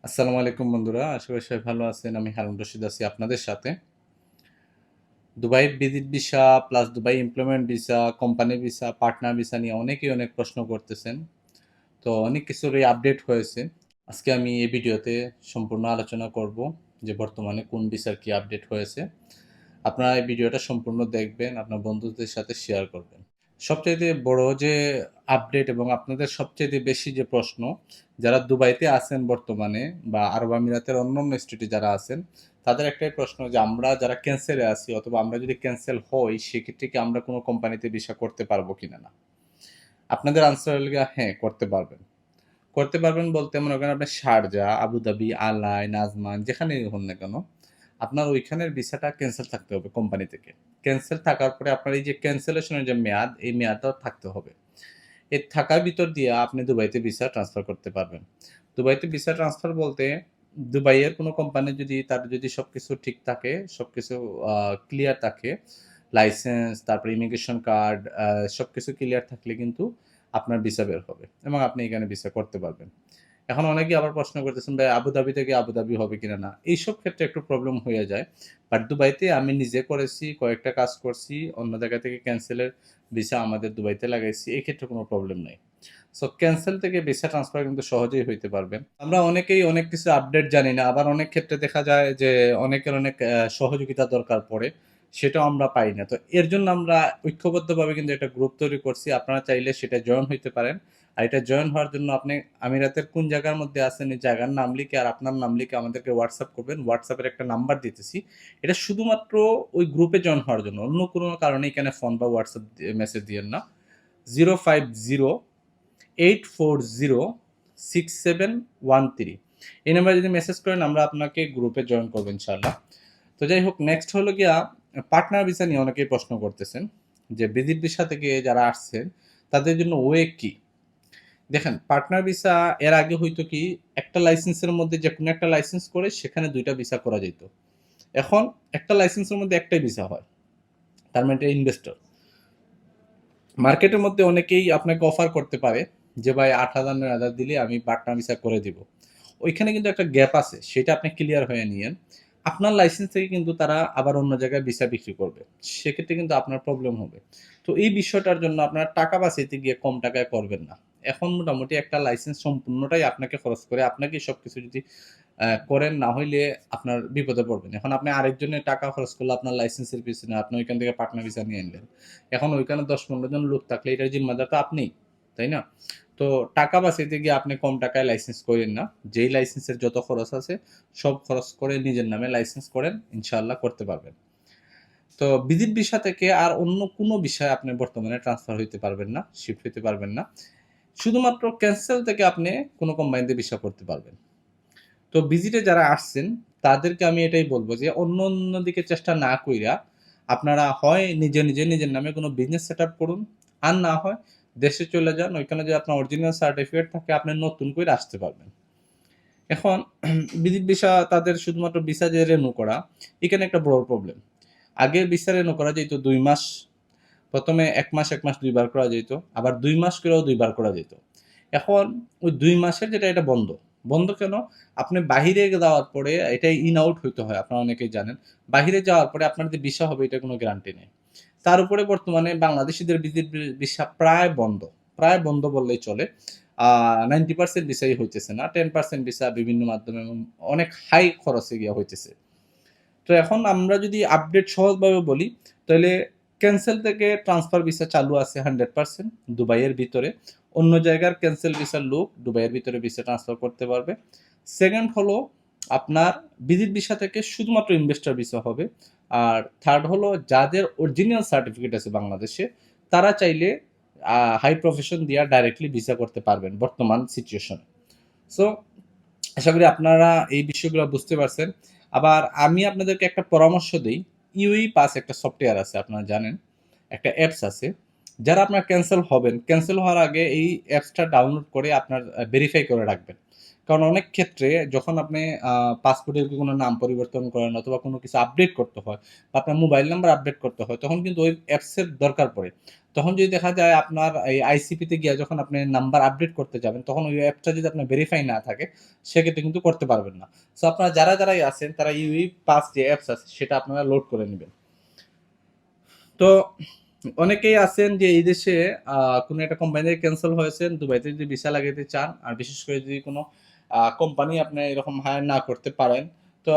আসসালামু আলাইকুম বন্ধুরা, আশা করি সবাই ভালো আছেন। আমি হারুন রশিদ আছি আপনাদের সাথে। Dubai visit visa plus Dubai employment visa, company visa, partner visa নিয়ে অনেকেই অনেক প্রশ্ন করতেছেন। তো অনেক কিছুরই আপডেট হয়েছে। আজকে আমি এই ভিডিওতে সম্পূর্ণ আলোচনা করব যে বর্তমানে কোন ভিসার কি আপডেট হয়েছে। আপনারা এই ভিডিওটা সম্পূর্ণ দেখবেন, আপনার বন্ধুদের সাথে শেয়ার করবেন। সবচাইতে বড় যে আপডেট এবং আপনাদের সবচাইতে বেশি যে প্রশ্ন, যারা দুবাইতে আছেন বর্তমানে বা আরব আমিরাতের অন্যান্য স্টেটে যারা আছেন, তাদের একটাই প্রশ্ন যে আমরা যারা ক্যান্সেলে আছি অথবা আমরা যদি ক্যান্সেল হই সেক্ষেত্রে কি আমরা কোনো কোম্পানিতে ভিসা করতে পারবো কিনা না। আপনাদের আনসার হলো গিয়ে হ্যাঁ, করতে পারবেন। করতে পারবেন বলতে মনে করেন আপনি শারজা, আবুধাবি, আলাই, নাজমান যেখানেই হন না কেন, আপনার ওইখানের ভিসাটা ক্যান্সেল থাকতে হবে কোম্পানি থেকে। ক্যান্সেল থাকার পরে আপনার এই যে ক্যান্সেলেশনের যে মেয়াদ, এই মেয়াদটাও থাকতে হবে। এর থাকার ভিতর দিয়ে আপনি দুবাইতে ভিসা ট্রান্সফার করতে পারবেন। দুবাইতে ভিসা ট্রান্সফার বলতে দুবাইয়ের কোনো কোম্পানি যদি তার যদি সবকিছু ঠিক থাকে, সবকিছু ক্লিয়ার থাকে, লাইসেন্স, তারপরে ইমিগ্রেশন কার্ড, সবকিছু ক্লিয়ার থাকলে কিন্তু আপনার ভিসা বের হবে এবং আপনি এখানে ভিসা করতে পারবেন। এখন অনেকেই আবার প্রশ্ন করতেছেন ভাই আবুধাবি থেকে আবুধাবি হবে কিনা না। এইসব ক্ষেত্রে একটু প্রবলেম হয়ে যায়। বাট দুবাইতে আমি নিজে করেছি, কয়েকটা কাজ করছি, অন্য জায়গা থেকে ক্যান্সেলের ভিসা আমাদের দুবাইতে লাগাইছি। এক্ষেত্রে কোনো প্রবলেম নাই। সো ক্যান্সেল থেকে ভিসা ট্রান্সফার কিন্তু সহজেই হইতে পারবে। আমরা অনেকেই অনেক কিছু আপডেট জানি না। আবার অনেক ক্ষেত্রে দেখা যায় যে অনেকের অনেক সহযোগিতা দরকার পড়ে। সেটাও আমরা পাই না। তো এর জন্য আমরা ঐক্যবদ্ধভাবে কিন্তু একটা গ্রুপ তৈরি করছি। আপনারা চাইলে সেটা জয়েন হইতে পারেন। আর এটা জয়েন হওয়ার জন্য আপনি আমিরাতের কোন জায়গার মধ্যে আছেন এই জায়গার নাম লিখে আর আপনার নাম লিখে আমাদেরকে হোয়াটসঅ্যাপ করবেন। হোয়াটসঅ্যাপের একটা নাম্বার দিতেছি। এটা শুধুমাত্র ওই গ্রুপে জয়েন হওয়ার জন্য। অন্য কোনো কারণে এখানে ফোন বা হোয়াটসঅ্যাপ মেসেজ দিয়েন না। 050-840-6713 এই নাম্বারে যদি মেসেজ করেন আমরা আপনাকে গ্রুপে জয়েন করবো ইনশাআল্লাহ। তো যাই হোক, নেক্সট হলো গিয়া পার্টনার ভিসা নিয়ে অনেকেই প্রশ্ন করতেছেন যে ভিজিট ভিসা থেকে যারা আসছেন তাদের জন্য ওয়ে কি। দেখেন, পার্টনার ভিসা এর আগে হয়তো কি একটা লাইসেন্সের মধ্যে যে কোনো একটা লাইসেন্স করে সেখানে দুইটা ভিসা করা যেত। এখন একটা লাইসেন্সের মধ্যে একটাই ভিসা হয়, তার মানে এটা ইনভেস্টর। মার্কেটের মধ্যে অনেকেই আপনাকে অফার করতে পারে যে ভাই 8,000-9,000 দিলে আমি পার্টনার ভিসা করে দিব। ওইখানে কিন্তু একটা গ্যাপ আছে, সেটা আপনি ক্লিয়ার হয়ে নিয়েন। আপনার লাইসেন্স থেকে কিন্তু তারা আবার অন্য জায়গায় ভিসা বিক্রি করবে, সেক্ষেত্রে কিন্তু আপনার প্রবলেম হবে। তো এই বিষয়টার জন্য আপনার টাকা বাঁচাইতে গিয়ে কম টাকায় করবেন না। এখন মোটামুটি একটা লাইসেন্স সম্পূর্ণটাই আপনাকে খরচ করে আপনাকে সবকিছু যদি করেন, না হইলে আপনার বিপদে পড়বেন। এখন আপনি আরেকজনের টাকা খরচ করলে আপনার লাইসেন্সের পিছনে আপনি ওইখান থেকে পার্টনার ভিসা নিয়ে আনলেন। এখন ওইখানে 10-15 জন লোক থাকলে এটার জিম্মাদার তো আপনিই, তাই না? তো টাকা বাঁচাইতে গিয়ে আপনি কম টাকায় লাইসেন্স করেন না। যেই লাইসেন্সের যত খরচ আছে সব খরচ করে নিজের নামে লাইসেন্স করেন, ইনশাআল্লাহ করতে পারবেন। তো ভিজিট ভিসা থেকে আর অন্য কোনো বিষয়ে আপনি বর্তমানে ট্রান্সফার হইতে পারবেন না, শিফট হইতে পারবেন না। শুধুমাত্র ক্যান্সেল থেকে আপনি কোনো কোম্পানিতে ভিসা করতে পারবেন। তো ভিজিটে যারা আসছেন তাদেরকে আমি এটাই বলবো যে অন্য দিকে চেষ্টা না কইরা আপনারা হয় নিজের নামে কোনো বিজনেস সেট আপ করুন, আর না হয় দেশে চলে যান। ওইখানে যদি আপনার অরিজিনাল সার্টিফিকেট থাকে আপনি নতুন করে আসতে পারবেন। এখন ভিজিট ভিসা তাদের শুধুমাত্র ভিসা যে রেনু করা, এখানে একটা বড় প্রবলেম। আগে ভিসা রেনু করা যেত 2 মাস, প্রথমে 1 মাস 2 বার করা যেত, আবার 2 মাস করেও 2 বার করা যেত। এখন ওই 2 মাসের যেটা, এটা বন্ধ। বন্ধ কেন? আপনি বাহিরে যাওয়ার পরে এটা ইন আউট হইতে হয়, আপনারা অনেকেই জানেন। বাহিরে যাওয়ার পরে আপনার যে ভিসা হবে এটা কোনো গ্যারান্টি নেই। তার উপরে বর্তমানে বাংলাদেশিদের ভিজিট ভিসা প্রায় বন্ধ, প্রায় বন্ধ বললেই চলে। 90% ভিসাই হইতেছে না, 10% ভিসা বিভিন্ন মাধ্যমে এবং অনেক হাই খরচে গিয়া হইতেছে। তো এখন আমরা যদি আপডেট সহজভাবে বলি তাহলে ক্যান্সেল থেকে ট্রান্সফার ভিসা চালু আছে 100% দুবাইয়ের ভিতরে। অন্য জায়গার ক্যান্সেল ভিসার লোক দুবাইয়ের ভিতরে ভিসা ট্রান্সফার করতে পারবে। সেকেন্ড হলো আপনার ভিজিট ভিসা থেকে শুধুমাত্র ইনভেস্টর ভিসা হবে। আর থার্ড হলো যাদের অরিজিনাল সার্টিফিকেট আছে বাংলাদেশে, তারা চাইলে হাই প্রফেশন দিয়া ডাইরেক্টলি ভিসা করতে পারবেন বর্তমান সিচুয়েশনে। সো আশা করি আপনারা এই বিষয়গুলো বুঝতে পারছেন। আবার আমি আপনাদেরকে একটা পরামর্শ দেই। ইউই পাস একটা সফটওয়্যার আছে, আপনারা জানেন। একটা অ্যাপস আছে। যারা আপনার ক্যানসেল হবেন, ক্যানসেল হওয়ার আগে এই অ্যাপসটা ডাউনলোড করে আপনার ভেরিফাই করে রাখবেন। কারণ অনেক ক্ষেত্রে যখন আপনি পাসপোর্টের কোনো নাম পরিবর্তন করেন অথবা কোনো কিছু আপডেট করতে হয় বা আপনার মোবাইল নাম্বার আপডেট করতে হয়, তখন কিন্তু ওই অ্যাপসের দরকার পড়ে। তখন যদি দেখা যায় আপনার এই আইসিপিতে গিয়ে যখন আপনি নাম্বার আপডেট করতে যাবেন, তখন ওই অ্যাপটা যদি আপনার ভেরিফাই না থাকে, সেক্ষেত্রে কিন্তু করতে পারবেন না। সো আপনারা যারাই আছেন তারা ইউই পাস যে অ্যাপস আছে সেটা আপনারা লোড করে নেবেন। তো অনেকেই আছেন যে এই দেশে কোনো একটা কোম্পানি থেকে ক্যান্সেল হয়েছেন, দুবাইতে যদি ভিসা লাগাইতে চান, আর বিশেষ করে যদি কোনো কোম্পানি আপনি এরকম হায়ার না করতে পারেন, তো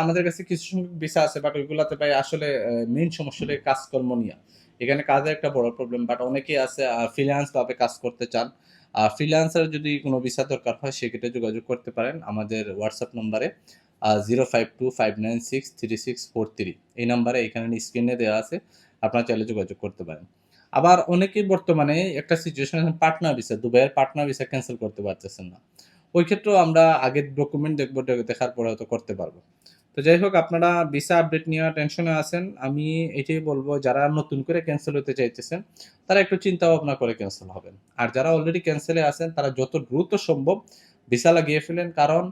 আমাদের কাছে কিছু সংখ্যক ভিসা আছে, বাট ওইগুলাতে ভাই আসলে মেইন সমস্যাটা কাজকর্ম নিয়ে। এখানে কাজের একটা বড় প্রবলেম, বাট অনেকেই আছে ফ্রিল্যান্স ভাবে কাজ করতে চান। ফ্রিল্যান্সার যদি কোনো ভিসা দরকার হয় সেক্ষেত্রে যোগাযোগ করতে পারেন আমাদের হোয়াটসঅ্যাপ নম্বরে 0525963643। এই নাম্বারে এখানে স্ক্রিনে দেওয়া আছে, আপনারা চাইলে যোগাযোগ করতে পারেন। আবার অনেকেই বর্তমানে একটা সিচুয়েশন পার্টনার ভিসা, দুবাইয়ের পার্টনার ভিসা ক্যান্সেল করতে পারতেছেন না। ওই ক্ষেত্রেও আমরা আগের ডকুমেন্ট দেখবো, দেখার পরে হয়তো করতে পারবো। তো যাই হোক, আপনারা ভিসা আপডেট নিয়ে টেনশনে আছেন, আমি এটাই বলবো যারা নতুন করে ক্যান্সেল হতে চাইতেছেন তারা একটু চিন্তা ভাবনা করে ক্যান্সেল হবেন। আর যারা অলরেডি ক্যান্সেলে আছেন তারা যত দ্রুত সম্ভব ভিসা লাগিয়ে ফেলেন, কারণ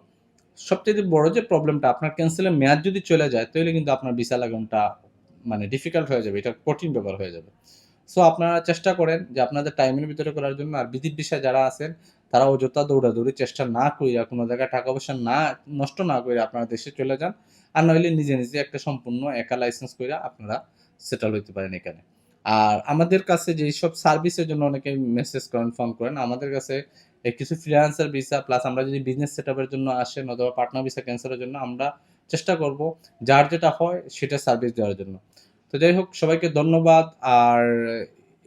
সবচেয়ে বড় যে প্রবলেমটা, আপনার ক্যান্সেলের মেয়াদ যদি চলে যায় তাহলে কিন্তু আপনার ভিসা লাগানোটা মানে ডিফিকাল্ট হয়ে যাবে, এটা কঠিন ব্যাপার হয়ে যাবে। সো আপনারা চেষ্টা করেন যে আপনাদের টাইমের ভিতরে করার জন্য। আর বিজিট ভিসা যারা আছেন তারা অযথা দৌড়াদৌড়ি চেষ্টা না কইরা, কোনো জায়গায় টাকা পয়সা না নষ্ট না করে আপনারা দেশে চলে যান। আর নইলে নিজে নিজে একটা সম্পূর্ণ একা লাইসেন্স কইরা আপনারা সেটেল হইতে পারেন এখানে। আর আমাদের কাছে যেসব সার্ভিসের জন্য অনেকে মেসেজ করেন, ফোন করেন, আমাদের কাছে কিছু ফ্রিল্যান্সার ভিসা প্লাস আমরা যদি বিজনেস সেটআপের জন্য আসেন অথবা পার্টনার ভিসা ক্যান্সেলের জন্য আমরা চেষ্টা করব যার যেটা হয় সেটা সার্ভিস দেওয়ার জন্য। তো যাই হোক, সবাইকে ধন্যবাদ। আর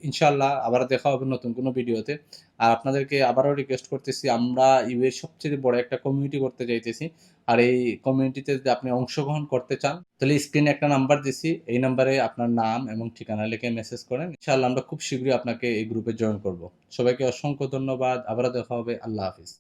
ইনশাআল্লাহ আবার দেখা হবে নতুন কোনো ভিডিওতে। আর আপনাদেরকে আবারও রিকোয়েস্ট করতেছি, আমরা ইউএর সবচেয়ে বড় একটা কমিউনিটি করতে চাইতেছি। আর এই কমিউনিটিতে যদি আপনি অংশগ্রহণ করতে চান তাহলে স্ক্রিনে একটা নাম্বার দিছি, এই নাম্বারে আপনার নাম এবং ঠিকানা লিখে মেসেজ করেন। ইনশাআল্লাহ আমরা খুব শীঘ্রই আপনাকে এই গ্রুপে জয়েন করব। সবাইকে অসংখ্য ধন্যবাদ। আবারও দেখা হবে। আল্লাহ হাফিজ।